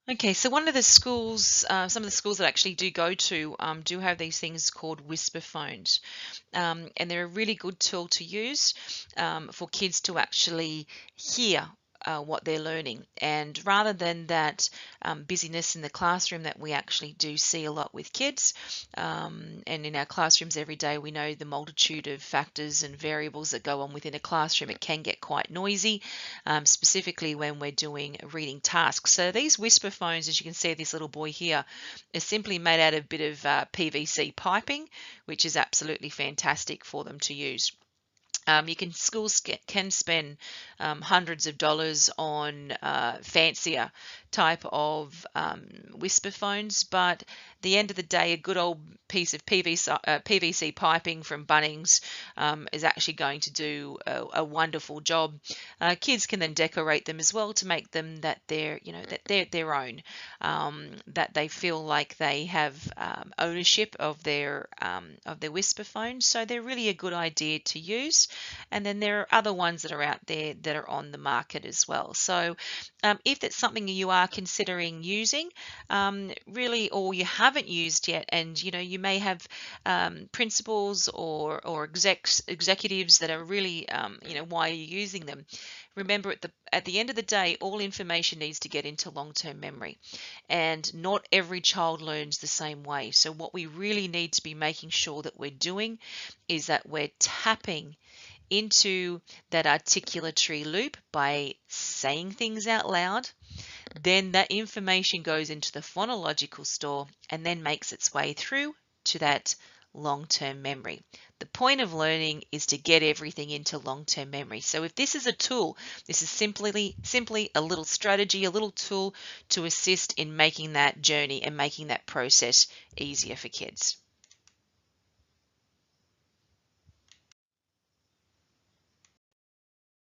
Okay, so one of the schools, some of the schools that I actually do go to, do have these things called whisper phones, and they're a really good tool to use for kids to actually hear what they're learning. And rather than that busyness in the classroom that we actually do see a lot with kids, and in our classrooms every day, we know the multitude of factors and variables that go on within a classroom. It can get quite noisy, specifically when we're doing reading tasks. So these whisper phones, as you can see, this little boy here, is simply made out of a bit of PVC piping, which is absolutely fantastic for them to use. Schools can spend hundreds of dollars on fancier type of whisper phones, but at the end of the day, a good old piece of PVC piping from Bunnings is actually going to do a wonderful job. Kids can then decorate them as well to make them that they're, that they're their own, that they feel like they have ownership of their whisper phones. So they're really a good idea to use. And then there are other ones that are out there that are on the market as well. So if that's something you are considering using, really, or you haven't used yet, and you may have principals or executives that are really, why are you using them? Remember, at the end of the day, all information needs to get into long-term memory, and not every child learns the same way. So what we really need to be making sure that we're doing is that we're tapping into that articulatory loop by saying things out loud. Then that information goes into the phonological store and then makes its way through to that long-term memory. The point of learning is to get everything into long-term memory. So if this is a tool, this is simply a little strategy, a little tool to assist in making that journey and making that process easier for kids.